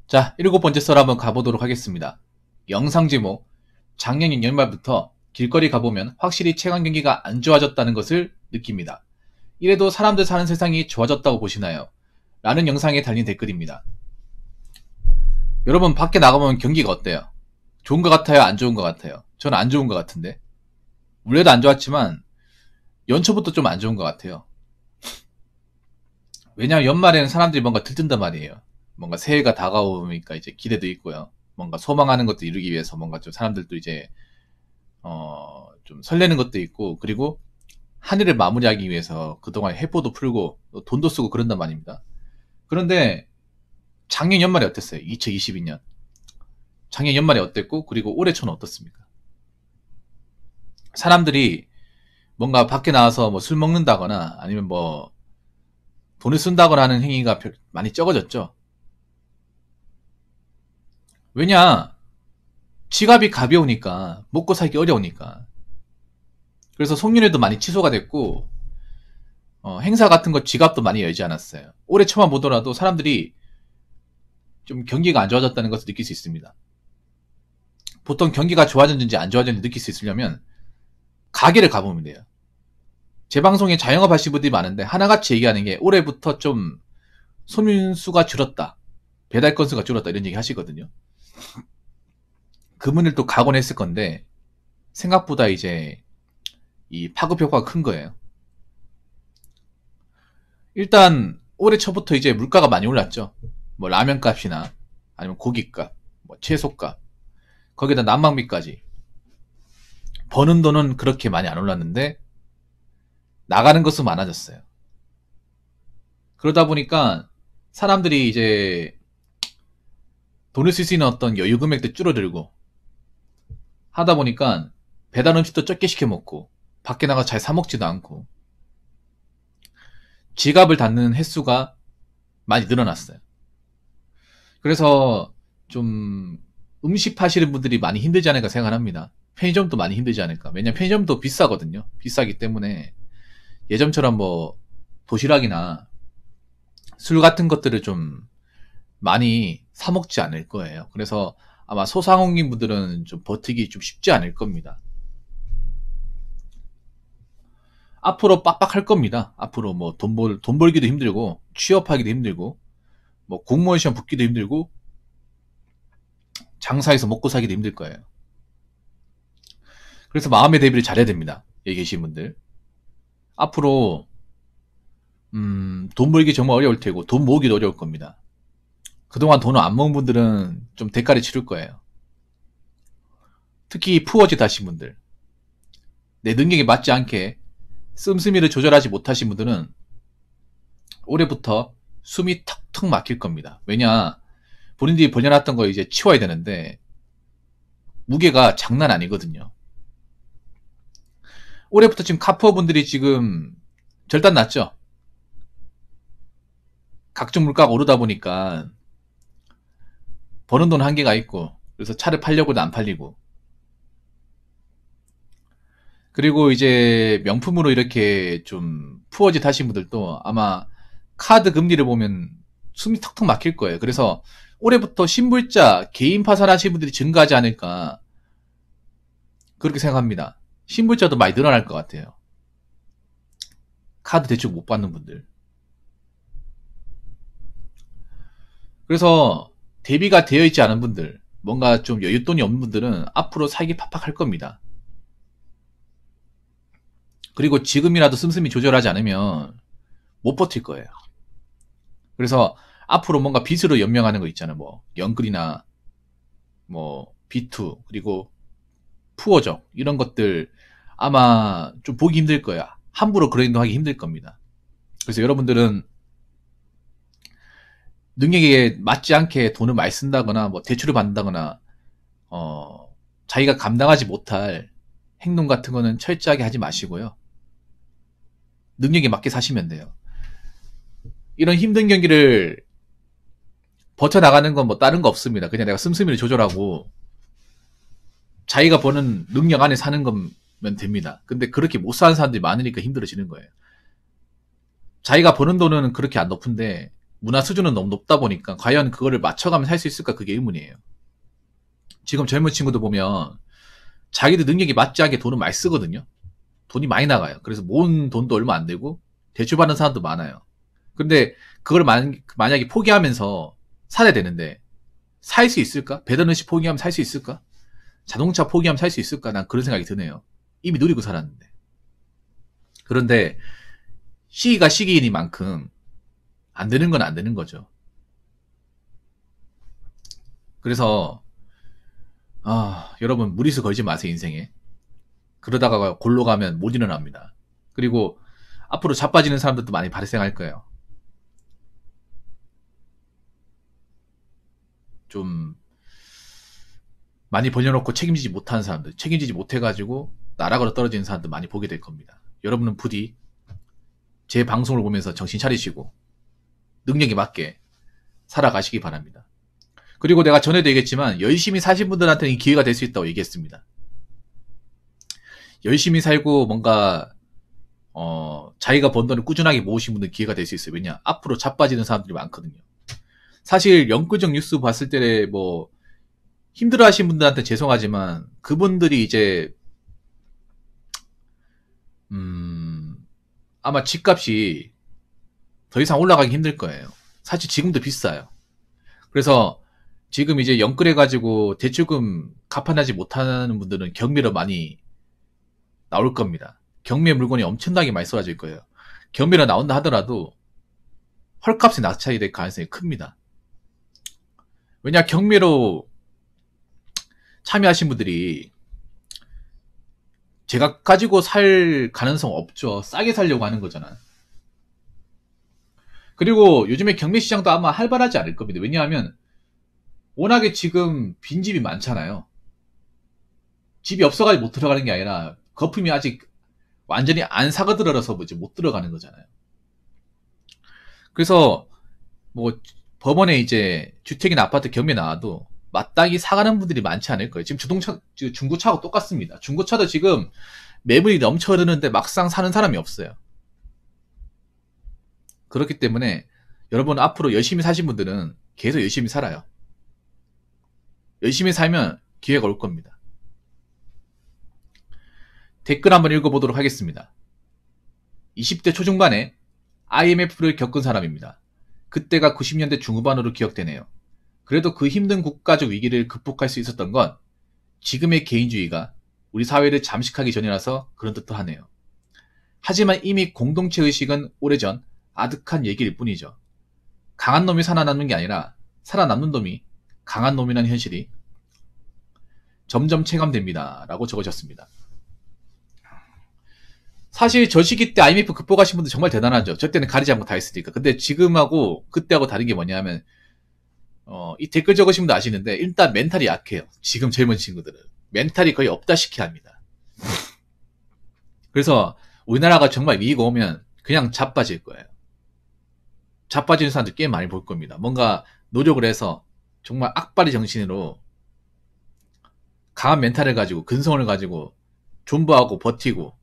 자, 7번째 썰 한번 가보도록 하겠습니다. 영상 제목, 작년 연말부터 길거리 가보면 확실히 체감 경기가 안 좋아졌다는 것을 느낍니다. 이래도 사람들 사는 세상이 좋아졌다고 보시나요? 라는 영상에 달린 댓글입니다. 여러분 밖에 나가보면 경기가 어때요? 좋은 것 같아요? 안 좋은 것 같아요? 저는 안 좋은 것 같은데. 원래도 안 좋았지만 연초부터 좀 안 좋은 것 같아요. 왜냐하면 연말에는 사람들이 뭔가 들뜬단 말이에요. 뭔가 새해가 다가오니까 이제 기대도 있고요. 뭔가 소망하는 것도 이루기 위해서 뭔가 좀 사람들도 이제 좀 설레는 것도 있고, 그리고 한 해를 마무리하기 위해서 그동안 해포도 풀고 돈도 쓰고 그런단 말입니다. 그런데 작년 연말에 어땠어요? 2022년 작년 연말에 어땠고, 그리고 올해 초는 어떻습니까? 사람들이 뭔가 밖에 나와서 뭐 술 먹는다거나 아니면 뭐 돈을 쓴다거나 하는 행위가 많이 적어졌죠. 왜냐? 지갑이 가벼우니까, 먹고 살기 어려우니까. 그래서 송년회도 많이 취소가 됐고, 행사 같은 거 지갑도 많이 열지 않았어요. 올해 초만 보더라도 사람들이 좀 경기가 안 좋아졌다는 것을 느낄 수 있습니다. 보통 경기가 좋아졌는지 안 좋아졌는지 느낄 수 있으려면 가게를 가보면 돼요. 제 방송에 자영업 하시는 분들이 많은데 하나같이 얘기하는 게 올해부터 좀 손님수가 줄었다, 배달 건수가 줄었다, 이런 얘기 하시거든요. 그분을 또 가곤 했을 건데 생각보다 이제 이 파급 효과가 큰 거예요. 일단 올해 초부터 이제 물가가 많이 올랐죠. 뭐 라면 값이나 아니면 고깃값, 뭐 채소값, 거기다 난방비까지. 버는 돈은 그렇게 많이 안 올랐는데 나가는 것은 많아졌어요. 그러다 보니까 사람들이 이제 돈을 쓸 수 있는 어떤 여유 금액도 줄어들고 하다 보니까 배달 음식도 적게 시켜 먹고 밖에 나가서 잘 사 먹지도 않고 지갑을 닫는 횟수가 많이 늘어났어요. 그래서 좀 음식 파시는 분들이 많이 힘들지 않을까 생각합니다. 편의점도 많이 힘들지 않을까. 왜냐면 편의점도 비싸거든요. 비싸기 때문에 예전처럼 뭐 도시락이나 술 같은 것들을 좀 많이 사 먹지 않을 거예요. 그래서 아마 소상공인 분들은 좀 버티기 좀 쉽지 않을 겁니다. 앞으로 빡빡할 겁니다. 앞으로 뭐 돈 벌기도 힘들고, 취업하기도 힘들고, 뭐 공무원 시험 붙기도 힘들고, 장사해서 먹고 살기도 힘들 거예요. 그래서 마음의 대비를 잘해야 됩니다. 여기 계신 분들. 앞으로 돈 벌기 정말 어려울 테고 돈 모으기도 어려울 겁니다. 그동안 돈을 안 모은 분들은 좀 대가를 치를 거예요. 특히 푸어짓 하신 분들, 내 능력에 맞지 않게 씀씀이를 조절하지 못하신 분들은 올해부터 숨이 턱턱 막힐 겁니다. 왜냐, 본인들이 벌려놨던 거 이제 치워야 되는데 무게가 장난 아니거든요. 올해부터 지금 카푸어 분들이 지금 절단 났죠. 각종 물가가 오르다 보니까 버는 돈 한계가 있고, 그래서 차를 팔려고도 안 팔리고, 그리고 이제 명품으로 이렇게 좀 푸어짓 하신 분들도 아마 카드 금리를 보면 숨이 턱턱 막힐 거예요. 그래서 올해부터 신불자, 개인 파산하신 분들이 증가하지 않을까, 그렇게 생각합니다. 신불자도 많이 늘어날 것 같아요. 카드 대출 못 받는 분들. 그래서 대비가 되어 있지 않은 분들, 뭔가 좀 여윳돈이 없는 분들은 앞으로 살기 팍팍할 겁니다. 그리고 지금이라도 씀씀이 조절하지 않으면 못 버틸 거예요. 그래서 앞으로 뭔가 빚으로 연명하는 거 있잖아요. 뭐 연끌이나 뭐 B2, 그리고 푸어적, 이런 것들 아마 좀 보기 힘들 거야. 함부로 그런 행동하기 힘들 겁니다. 그래서 여러분들은 능력에 맞지 않게 돈을 많이 쓴다거나 뭐 대출을 받는다거나 자기가 감당하지 못할 행동 같은 거는 철저하게 하지 마시고요. 능력에 맞게 사시면 돼요. 이런 힘든 경기를 버텨나가는 건 뭐 다른 거 없습니다. 그냥 내가 씀씀이를 조절하고 자기가 버는 능력 안에 사는 거면 됩니다. 근데 그렇게 못 사는 사람들이 많으니까 힘들어지는 거예요. 자기가 버는 돈은 그렇게 안 높은데 문화 수준은 너무 높다 보니까 과연 그거를 맞춰가면 살 수 있을까 그게 의문이에요. 지금 젊은 친구들 보면 자기들 능력이 맞지 않게 돈을 많이 쓰거든요. 돈이 많이 나가요. 그래서 모은 돈도 얼마 안 되고 대출받는 사람도 많아요. 근데 그걸 만약에 포기하면서 사야 되는데 살 수 있을까? 배달음식 포기하면 살 수 있을까? 자동차 포기하면 살 수 있을까? 난 그런 생각이 드네요. 이미 누리고 살았는데. 그런데 시기가 시기이니만큼 안 되는 건 안 되는 거죠. 그래서 여러분 무리수 걸지 마세요 인생에. 그러다가 골로 가면 못 일어납니다. 그리고 앞으로 자빠지는 사람들도 많이 발생할 거예요. 좀 많이 벌려놓고 책임지지 못하는 사람들, 책임지지 못해가지고 나락으로 떨어지는 사람들 많이 보게 될 겁니다. 여러분은 부디 제 방송을 보면서 정신 차리시고 능력에 맞게 살아가시기 바랍니다. 그리고 내가 전에도 얘기했지만 열심히 사신 분들한테는 이 기회가 될 수 있다고 얘기했습니다. 열심히 살고 뭔가 자기가 번 돈을 꾸준하게 모으신 분들 기회가 될 수 있어요. 왜냐? 앞으로 자빠지는 사람들이 많거든요. 사실 영구적 뉴스 봤을 때 뭐 힘들어하신 분들한테 죄송하지만 그분들이 이제 아마 집값이 더 이상 올라가기 힘들 거예요. 사실 지금도 비싸요. 그래서 지금 이제 영끌해가지고 대출금 갚아내지 못하는 분들은 경매로 많이 나올 겁니다. 경매 물건이 엄청나게 많이 쏟아질 거예요. 경매로 나온다 하더라도 헐값에 낙찰이 될 가능성이 큽니다. 왜냐 경매로 참여하신 분들이 제가 가지고 살 가능성 없죠. 싸게 살려고 하는 거잖아. 그리고 요즘에 경매 시장도 아마 활발하지 않을 겁니다. 왜냐하면 워낙에 지금 빈집이 많잖아요. 집이 없어가지고 못 들어가는 게 아니라 거품이 아직 완전히 안 사그들어서 이제 못 들어가는 거잖아요. 그래서 뭐 법원에 이제 주택이나 아파트 경매 나와도 마땅히 사가는 분들이 많지 않을 거예요. 지금 중고차하고 똑같습니다. 중고차도 지금 매물이 넘쳐 흐르는데 막상 사는 사람이 없어요. 그렇기 때문에 여러분 앞으로 열심히 사신 분들은 계속 열심히 살아요. 열심히 살면 기회가 올 겁니다. 댓글 한번 읽어보도록 하겠습니다. 20대 초중반에 IMF를 겪은 사람입니다. 그때가 90년대 중후반으로 기억되네요. 그래도 그 힘든 국가적 위기를 극복할 수 있었던 건 지금의 개인주의가 우리 사회를 잠식하기 전이라서 그런 듯도 하네요. 하지만 이미 공동체 의식은 오래전 아득한 얘기일 뿐이죠. 강한 놈이 살아남는 게 아니라 살아남는 놈이 강한 놈이라는 현실이 점점 체감됩니다. 라고 적어졌습니다. 사실 저 시기 때 IMF 극복하신 분들 정말 대단하죠. 저 때는 가리지 않고 다 했으니까. 근데 지금하고 그때하고 다른 게 뭐냐면 이 댓글 적으신 분도 아시는데 일단 멘탈이 약해요. 지금 젊은 친구들은. 멘탈이 거의 없다시피 합니다. 그래서 우리나라가 정말 위기가 오면 그냥 자빠질 거예요. 자빠지는 사람들 꽤 많이 볼 겁니다. 뭔가 노력을 해서 정말 악바리 정신으로 강한 멘탈을 가지고 근성을 가지고 존버하고 버티고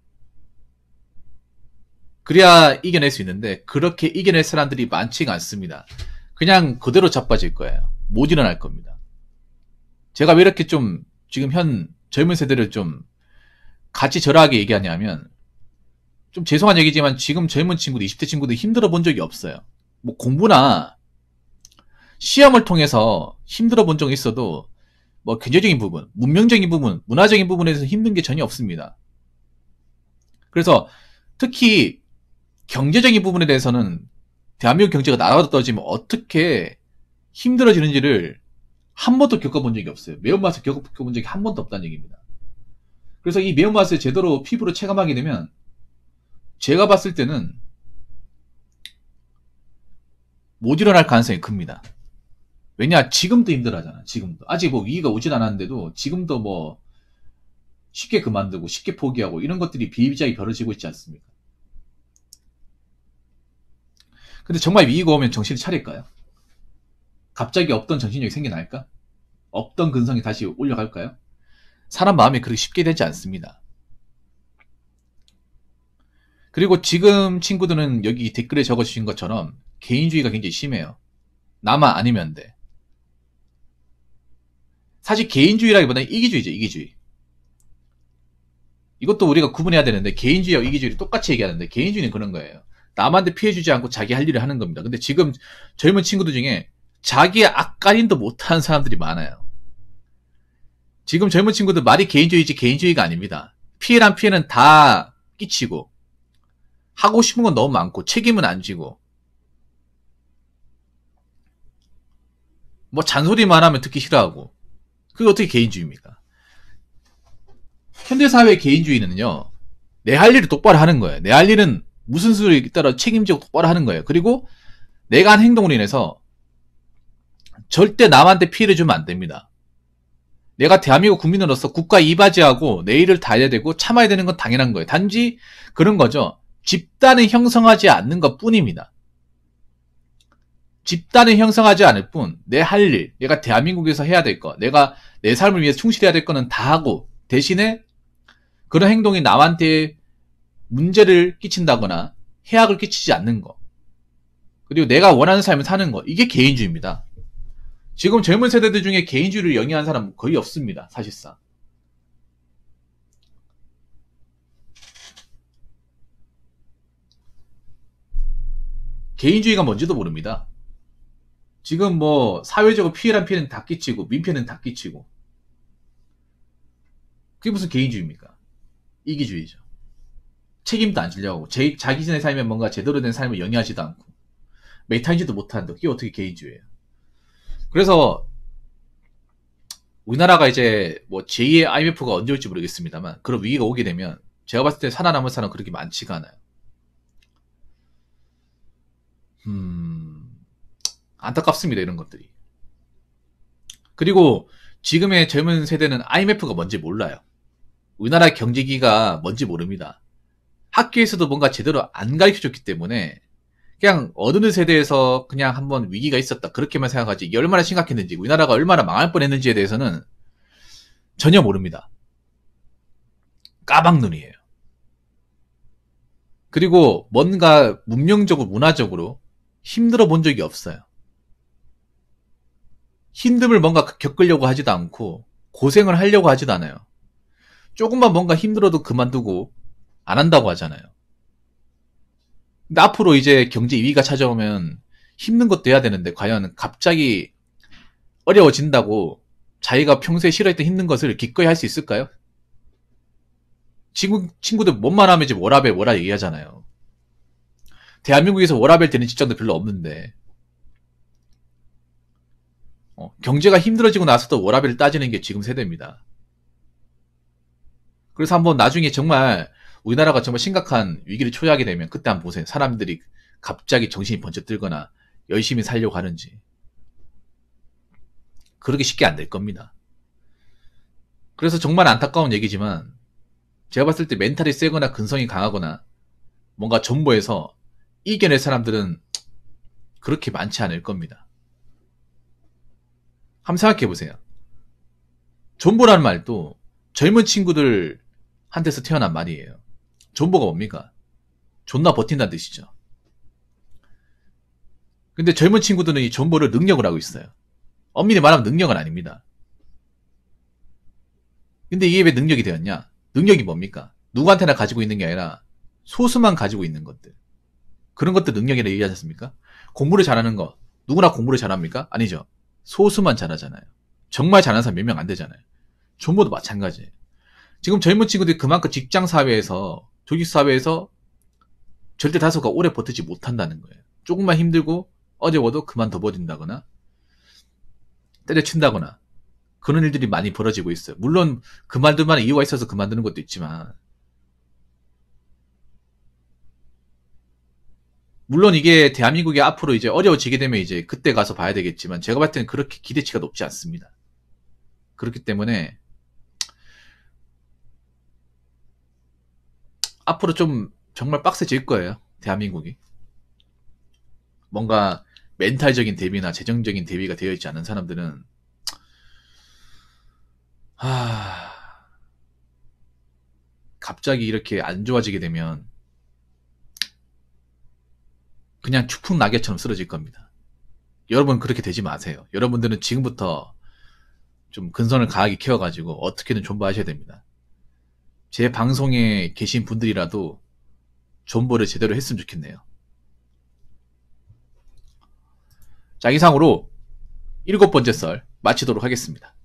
그래야 이겨낼 수 있는데 그렇게 이겨낼 사람들이 많지가 않습니다. 그냥 그대로 자빠질 거예요. 못 일어날 겁니다. 제가 왜 이렇게 좀 지금 현 젊은 세대를 좀 같이 절하게 얘기하냐면 좀 죄송한 얘기지만 지금 젊은 친구들 20대 친구들 힘들어 본 적이 없어요. 뭐 공부나 시험을 통해서 힘들어 본 적이 있어도 뭐 경제적인 부분, 문명적인 부분, 문화적인 부분에서 힘든 게 전혀 없습니다. 그래서 특히 경제적인 부분에 대해서는 대한민국 경제가 나라가 떨어지면 어떻게 힘들어지는지를 한 번도 겪어본 적이 없어요. 매운맛을 겪어본 적이 한 번도 없다는 얘기입니다. 그래서 이 매운맛을 제대로 피부로 체감하게 되면 제가 봤을 때는 못 일어날 가능성이 큽니다. 왜냐 지금도 힘들어하잖아. 지금도 아직 뭐 위기가 오진 않았는데도 지금도 뭐 쉽게 그만두고 쉽게 포기하고 이런 것들이 비일비재하게 벌어지고 있지 않습니까? 근데 정말 위기가 오면 정신을 차릴까요? 갑자기 없던 정신력이 생겨날까? 없던 근성이 다시 올려갈까요? 사람 마음이 그렇게 쉽게 되지 않습니다. 그리고 지금 친구들은 여기 댓글에 적어주신 것처럼 개인주의가 굉장히 심해요. 나만 아니면 돼. 사실 개인주의라기보다는 이기주의죠, 이기주의. 이것도 우리가 구분해야 되는데, 개인주의와 이기주의를 똑같이 얘기하는데, 개인주의는 그런 거예요. 남한테 피해주지 않고 자기 할 일을 하는 겁니다. 근데 지금 젊은 친구들 중에 자기의 앞가림도 못하는 사람들이 많아요. 지금 젊은 친구들 말이 개인주의지 개인주의가 아닙니다. 피해란 피해는 다 끼치고, 하고 싶은 건 너무 많고, 책임은 안 지고, 뭐 잔소리만 하면 듣기 싫어하고, 그게 어떻게 개인주의입니까? 현대사회의 개인주의는요, 내 할 일을 똑바로 하는 거예요. 내 할 일은 무슨 수를 따라 책임지고 똑바로 하는 거예요. 그리고 내가 한 행동으로 인해서 절대 남한테 피해를 주면 안 됩니다. 내가 대한민국 국민으로서 국가 이바지하고 내 일을 다 해야 되고 참아야 되는 건 당연한 거예요. 단지 그런 거죠. 집단을 형성하지 않는 것 뿐입니다. 집단을 형성하지 않을 뿐, 내 할 일, 내가 대한민국에서 해야 될 거, 내가 내 삶을 위해서 충실해야 될 거는 다 하고, 대신에 그런 행동이 남한테 문제를 끼친다거나 해악을 끼치지 않는 거, 그리고 내가 원하는 삶을 사는 거, 이게 개인주의입니다. 지금 젊은 세대들 중에 개인주의를 영위한 사람은 거의 없습니다. 사실상. 개인주의가 뭔지도 모릅니다. 지금 뭐 사회적으로 피해란 피해는 다 끼치고 민폐는 다 끼치고, 그게 무슨 개인주의입니까? 이기주의죠. 책임도 안 지려고 하고, 자기 자신의 삶에 뭔가 제대로 된 삶을 영위하지도 않고, 메타인지도 못하는데 그게 어떻게 개인주의예요? 그래서 우리나라가 이제 뭐 제2의 IMF가 언제 올지 모르겠습니다만, 그런 위기가 오게 되면 제가 봤을 때 살아남을 사람은 그렇게 많지가 않아요. 안타깝습니다, 이런 것들이. 그리고 지금의 젊은 세대는 IMF가 뭔지 몰라요. 우리나라 경제기가 뭔지 모릅니다. 학교에서도 뭔가 제대로 안 가르쳐줬기 때문에 그냥 어느 세대에서 그냥 한번 위기가 있었다 그렇게만 생각하지, 이게 얼마나 심각했는지, 우리나라가 얼마나 망할 뻔했는지에 대해서는 전혀 모릅니다. 까막눈이에요. 그리고 뭔가 문명적으로 문화적으로 힘들어 본 적이 없어요. 힘듦을 뭔가 겪으려고 하지도 않고 고생을 하려고 하지도 않아요. 조금만 뭔가 힘들어도 그만두고 안 한다고 하잖아요. 근데 앞으로 이제 경제 위기가 찾아오면 힘든 것도 해야 되는데, 과연 갑자기 어려워진다고 자기가 평소에 싫어했던 힘든 것을 기꺼이 할 수 있을까요? 지금 친구들 뭔만 하면 이제 워라밸 뭐라 얘기하잖아요. 대한민국에서 워라밸 되는 직장도 별로 없는데, 경제가 힘들어지고 나서도 워라밸을 따지는 게 지금 세대입니다. 그래서 한번 나중에 정말 우리나라가 정말 심각한 위기를 초래하게 되면 그때 한번 보세요. 사람들이 갑자기 정신이 번쩍 들거나 열심히 살려고 하는지. 그렇게 쉽게 안 될 겁니다. 그래서 정말 안타까운 얘기지만, 제가 봤을 때 멘탈이 세거나 근성이 강하거나 뭔가 정보에서 이겨낼 사람들은 그렇게 많지 않을 겁니다. 한번 생각해 보세요. 존보라는 말도 젊은 친구들한테서 태어난 말이에요. 존보가 뭡니까? 존나 버틴다는 뜻이죠. 근데 젊은 친구들은 이 존보를 능력을 하고 있어요. 엄밀히 말하면 능력은 아닙니다. 근데 이게 왜 능력이 되었냐? 능력이 뭡니까? 누구한테나 가지고 있는 게 아니라 소수만 가지고 있는 것들. 그런 것들 능력이라 얘기하지 않습니까? 공부를 잘하는 거, 누구나 공부를 잘합니까? 아니죠. 소수만 잘하잖아요. 정말 잘하는 사람 몇 명 안 되잖아요. 존보도 마찬가지예요. 지금 젊은 친구들이 그만큼 직장사회에서, 조직사회에서 절대 다수가 오래 버티지 못한다는 거예요. 조금만 힘들고 어려워도 그만둬버린다거나 때려친다거나 그런 일들이 많이 벌어지고 있어요. 물론 그만둘 만한 이유가 있어서 그만두는 것도 있지만, 물론 이게 대한민국이 앞으로 이제 어려워지게 되면 이제 그때 가서 봐야 되겠지만, 제가 봤을 때는 그렇게 기대치가 높지 않습니다. 그렇기 때문에 앞으로 좀 정말 빡세질 거예요. 대한민국이. 뭔가 멘탈적인 대비나 재정적인 대비가 되어 있지 않은 사람들은 갑자기 이렇게 안 좋아지게 되면 그냥 추풍 낙엽처럼 쓰러질 겁니다. 여러분 그렇게 되지 마세요. 여러분들은 지금부터 좀 근선을 강하게 키워가지고 어떻게든 존버하셔야 됩니다. 제 방송에 계신 분들이라도 존버를 제대로 했으면 좋겠네요. 자, 이상으로 7번째 썰 마치도록 하겠습니다.